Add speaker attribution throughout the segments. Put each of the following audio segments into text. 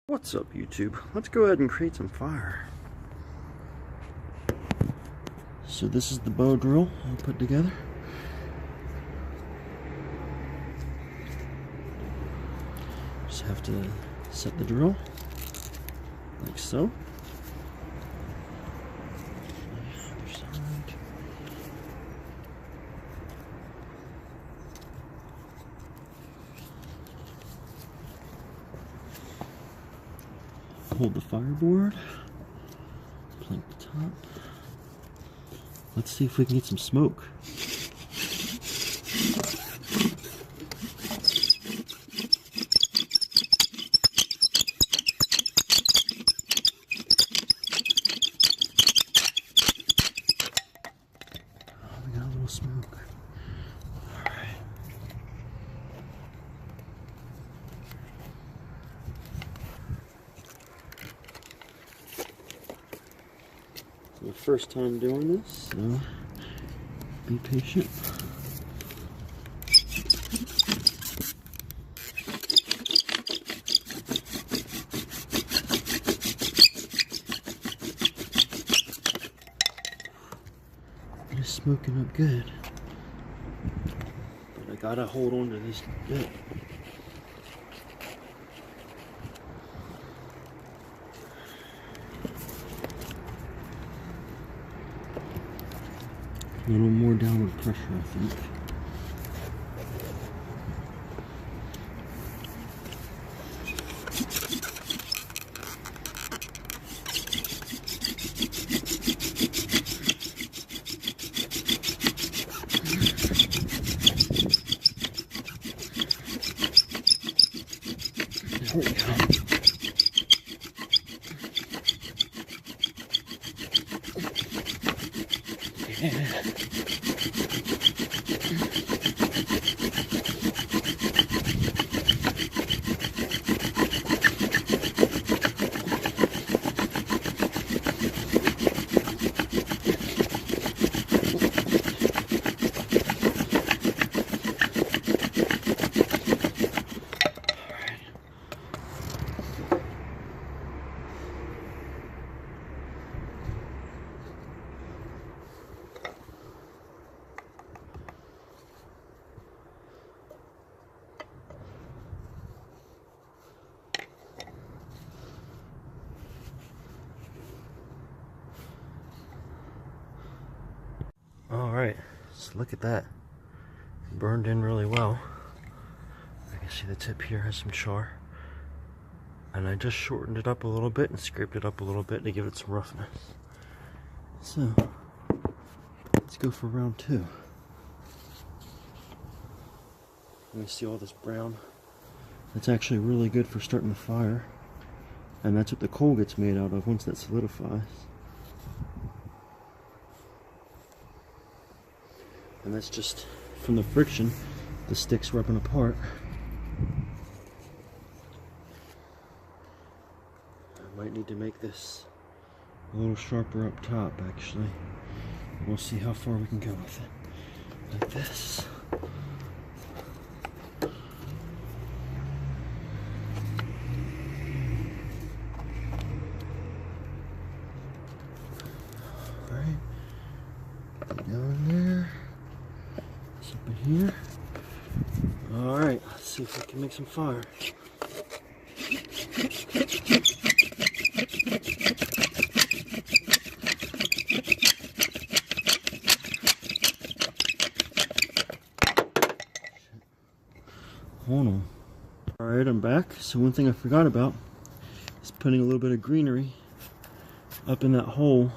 Speaker 1: What's up, YouTube? Let's go ahead and create some fire. So this is the bow drill I'll put together. Just have to set the drill like so. Other side. Hold the fireboard, plank the top. Let's see if we can get some smoke. Oh, we got a little smoke. All right. It's my first time doing this, so be patient. It is smoking up good, but I gotta hold on to this bit. A little more downward pressure, I think. There we go. Yeah. Alright, so look at that. Burned in really well. I can see the tip here has some char. And I just shortened it up a little bit and scraped it up a little bit to give it some roughness. So, let's go for round 2. Let me see all this brown. That's actually really good for starting the fire. And that's what the coal gets made out of once that solidifies. And that's just from the friction, the sticks rubbing apart. I might need to make this a little sharper up top, actually. We'll see how far we can go with it. Like this. Alright. Down there. Up in here. Alright, let's see if we can make some fire. Hold on. Alright, I'm back. So one thing I forgot about is putting a little bit of greenery up in that hole.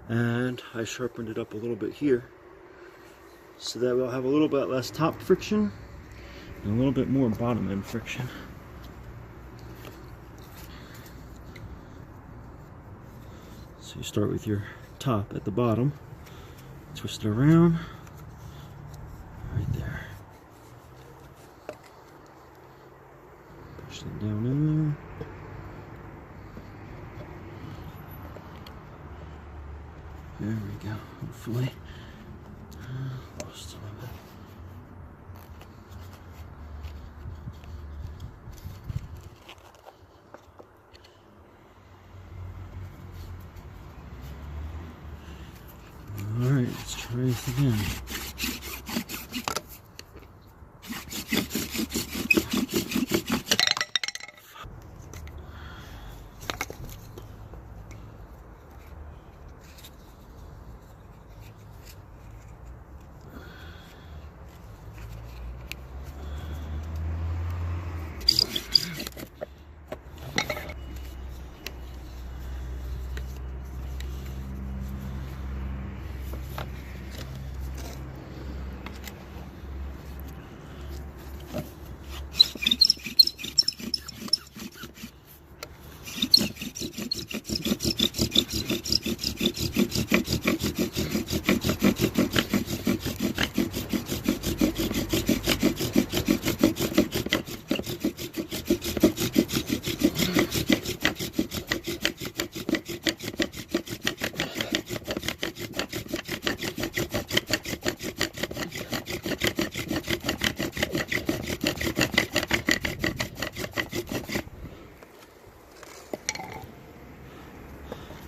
Speaker 1: And I sharpened it up a little bit here, so that we'll have a little bit less top friction and a little bit more bottom end friction. So you start with your top at the bottom, twist it around, right there. Push it down in there. There we go, hopefully. Lost a little bit. race again.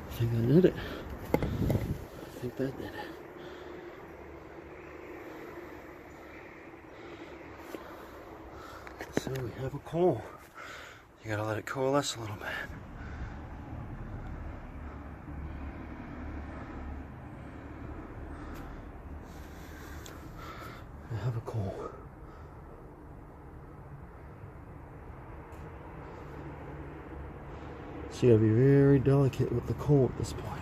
Speaker 1: I think I did it. I think that did it. So we have a coal. You gotta let it coalesce a little bit. We have a coal. So you gotta be very delicate with the coal at this point.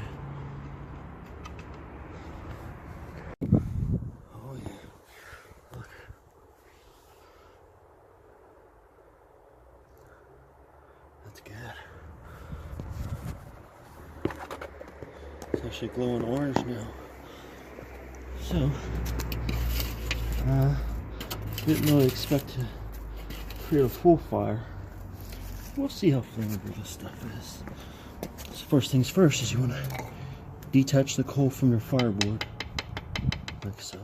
Speaker 1: Oh yeah. Look. That's good. It's actually glowing orange now. So, didn't really expect to create a full fire. We'll see how flammable this stuff is. So first things first is you want to detach the coal from your fireboard, like so.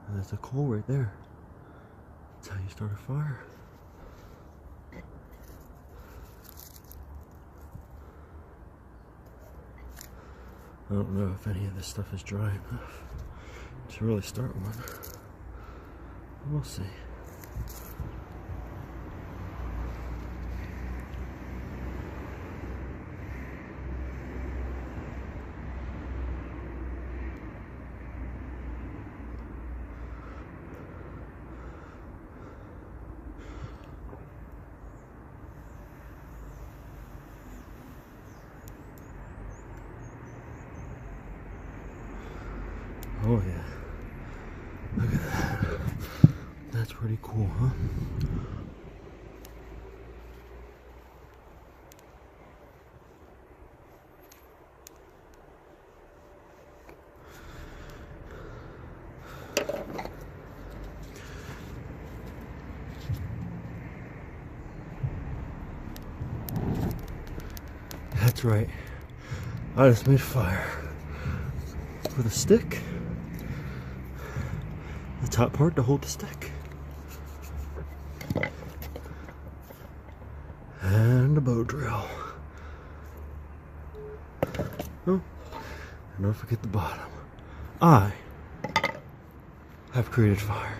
Speaker 1: And that's a coal right there. That's how you start a fire. I don't know if any of this stuff is dry enough to really start one. We'll see. Oh yeah, look at that. That's pretty cool, huh? That's right. I just made fire with a stick. The top part to hold the stick. And a bow drill. Oh, and don't forget the bottom. I have created fire.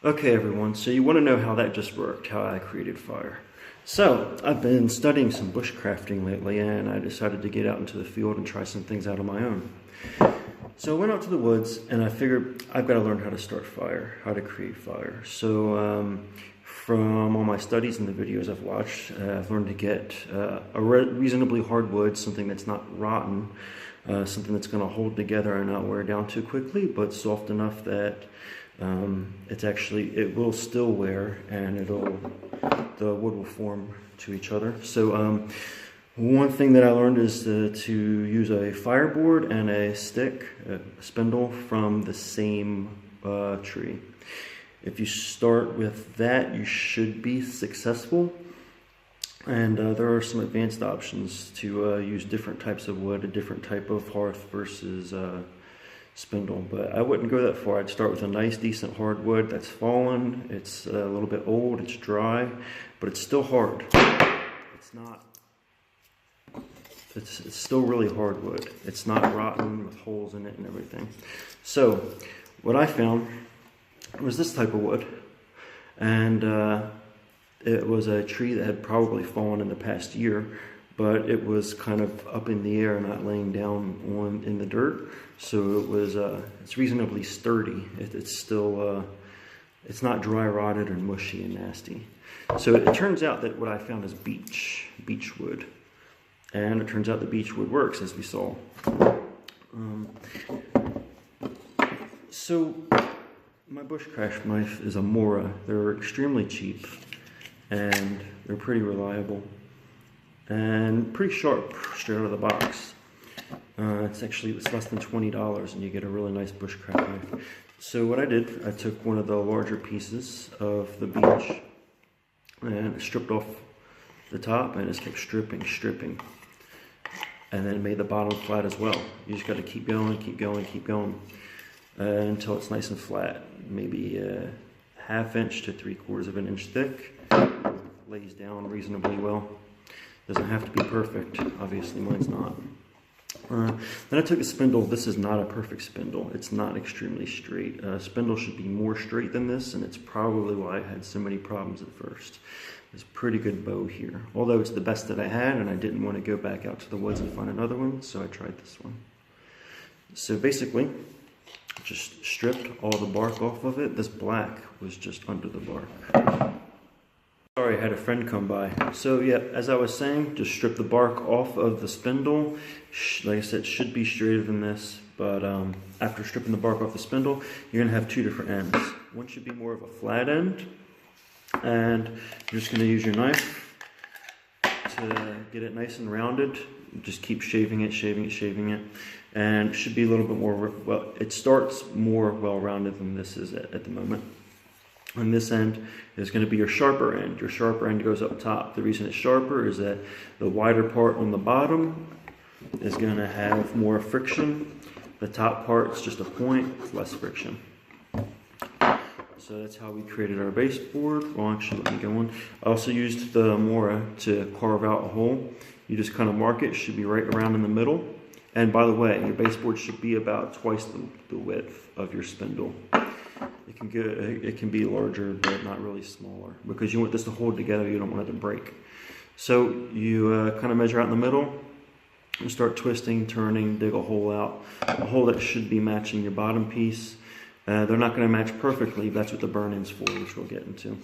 Speaker 1: Okay everyone, so you want to know how that just worked, how I created fire. So, I've been studying some bushcrafting lately and I decided to get out into the field and try some things out on my own. So I went out to the woods and I figured I've got to learn how to start fire, how to create fire. So from all my studies and the videos I've watched, I've learned to get a reasonably hard wood, something that's not rotten, something that's going to hold together and not wear down too quickly, but soft enough that it will still wear and the wood will form to each other. So one thing that I learned is to use a fireboard and a stick, a spindle from the same tree. If you start with that, you should be successful. And there are some advanced options to use different types of wood, a different type of hearth versus spindle. But I wouldn't go that far. I'd start with a nice, decent hardwood that's fallen. It's a little bit old, it's dry, but it's still hard. It's not. It's still really hardwood. It's not rotten with holes in it and everything. So what I found was this type of wood, and it was a tree that had probably fallen in the past year, but it was kind of up in the air, not laying down in the dirt. So it was it's reasonably sturdy. It's still it's not dry rotted and mushy and nasty. So it turns out that what I found is beech wood. And it turns out the beech wood works, as we saw. So my bushcraft knife is a Mora. They're extremely cheap, and they're pretty reliable, and pretty sharp straight out of the box. It's less than $20, and you get a really nice bushcraft knife. So what I did, I took one of the larger pieces of the beech, and stripped off the top, and just kept stripping. And then made the bottom flat as well. You just got to keep going until it's nice and flat. Maybe a ½ inch to 3/4 of an inch thick. Lays down reasonably well. Doesn't have to be perfect. Obviously, mine's not. Then I took a spindle. This is not a perfect spindle. It's not extremely straight. Spindle should be more straight than this, and it's probably why I had so many problems at first. There's a pretty good bow here, although it's the best that I had, and I didn't want to go back out to the woods and find another one, so I tried this one. So basically, just stripped all the bark off of it. This black was just under the bark. Sorry, I had a friend come by. So yeah, as I was saying, just strip the bark off of the spindle. Like I said, it should be straighter than this, but after stripping the bark off the spindle, you're gonna have two different ends. One should be more of a flat end, and you're just going to use your knife to get it nice and rounded. Just keep shaving it, and it should be a little bit more, well, it starts more well-rounded than this is at the moment. On this end is going to be your sharper end. Your sharper end goes up top. The reason it's sharper is that the wider part on the bottom is going to have more friction. The top part is just a point with less friction. So that's how we created our baseboard. Well, actually, let me go on. I also used the Mora to carve out a hole. You just kind of mark it. Should be right around in the middle. And by the way, your baseboard should be about twice the width of your spindle. It can be larger, but not really smaller, because you want this to hold together. You don't want it to break. So you kind of measure out in the middle and start twisting, turning, dig a hole out. A hole that should be matching your bottom piece. They're not going to match perfectly. That's what the burn-in's for, which we'll get into.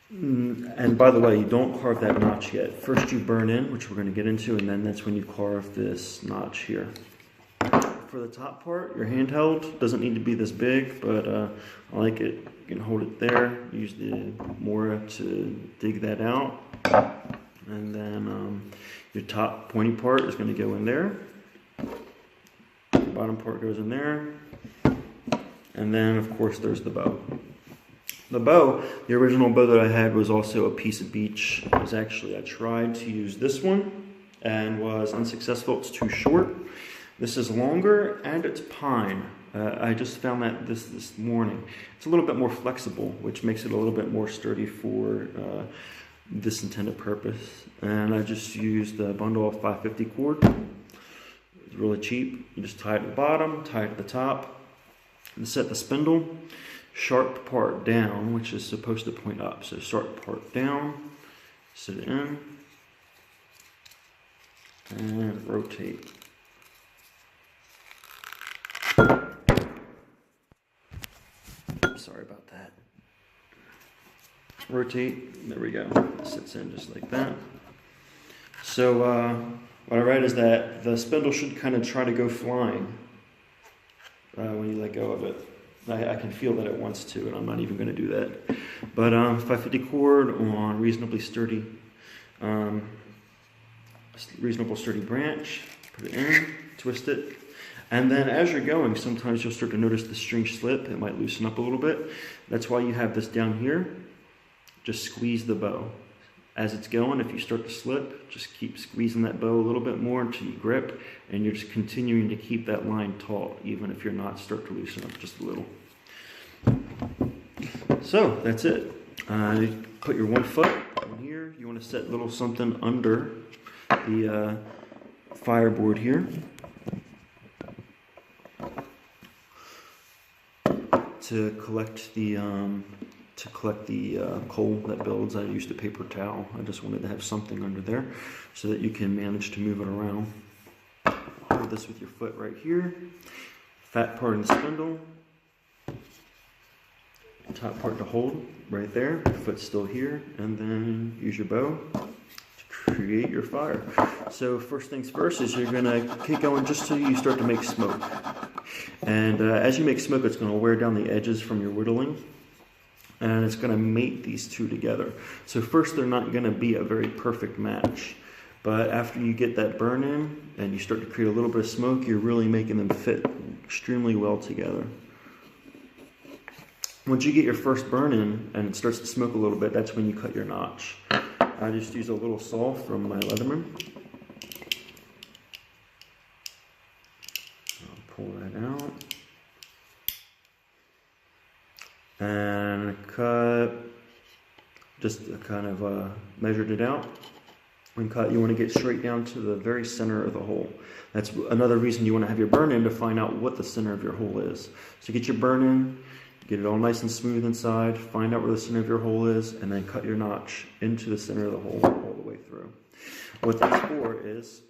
Speaker 1: And by the way, you don't carve that notch yet. First you burn in, which we're going to get into, and then that's when you carve this notch here. For the top part, your handheld doesn't need to be this big, but I like it. You can hold it there. Use the Mora to dig that out. And then your top pointy part is going to go in there. Bottom part goes in there, and then of course there's the bow. The bow, the original bow that I had was also a piece of beech. I tried to use this one and was unsuccessful. It's too short. This is longer, and it's pine. I just found that this morning. It's a little bit more flexible, which makes it a little bit more sturdy for this intended purpose. And I just used a bundle of 550 cord. Really cheap. You just tie it at the bottom, tie it at the top, and set the spindle sharp part down, which is supposed to point up. So sharp part down, sit it in, and rotate. Sorry about that. Rotate, there we go. It sits in just like that. So what I read is that the spindle should kind of try to go flying when you let go of it. I can feel that it wants to, and I'm not even going to do that. But 550 cord on reasonably sturdy branch. Put it in, twist it. And then as you're going, sometimes you'll start to notice the string slip. It might loosen up a little bit. That's why you have this down here. Just squeeze the bow. As it's going, if you start to slip, just keep squeezing that bow a little bit more until you grip, and you're just continuing to keep that line taut, even if you're not start to loosen up just a little. So that's it. Put your one foot in here. You want to set a little something under the fireboard here to collect the coal that builds. I used a paper towel. I just wanted to have something under there so that you can manage to move it around. Hold this with your foot right here. Fat part of the spindle. Top part to hold right there. Foot's still here. And then use your bow to create your fire. So first things first is you're going to keep going just till you start to make smoke. And as you make smoke, it's going to wear down the edges from your whittling. And it's going to mate these two together. So first they're not going to be a very perfect match. But after you get that burn in and you start to create a little bit of smoke, you're really making them fit extremely well together. Once you get your first burn in and it starts to smoke a little bit, that's when you cut your notch. I just use a little saw from my Leatherman. I'll pull that out. And cut, just kind of measured it out. When cut, you want to get straight down to the very center of the hole. That's another reason you want to have your burn in, to find out what the center of your hole is. So get your burn in, get it all nice and smooth inside, find out where the center of your hole is, and then cut your notch into the center of the hole all the way through. What that's for is,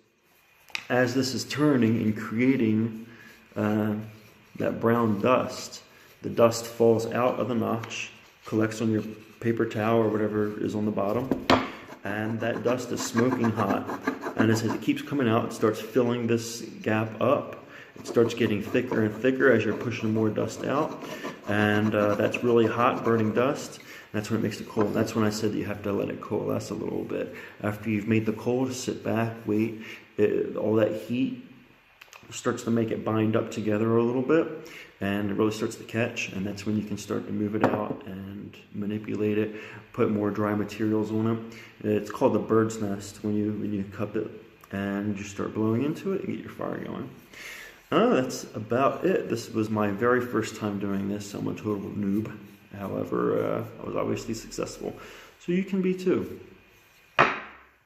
Speaker 1: as this is turning and creating that brown dust, the dust falls out of the notch, collects on your paper towel or whatever is on the bottom, and that dust is smoking hot. And as it keeps coming out, it starts filling this gap up. It starts getting thicker and thicker as you're pushing more dust out. And that's really hot, burning dust. That's when it makes the coal. That's when I said that you have to let it coalesce a little bit. After you've made the coal, sit back, wait. All that heat starts to make it bind up together a little bit, and it really starts to catch, and that's when you can start to move it out and manipulate it, put more dry materials on it. It's called the bird's nest when you cup it, and you start blowing into it and get your fire going. That's about it. This was my very first time doing this. I'm a total noob. However, I was obviously successful. So you can be too.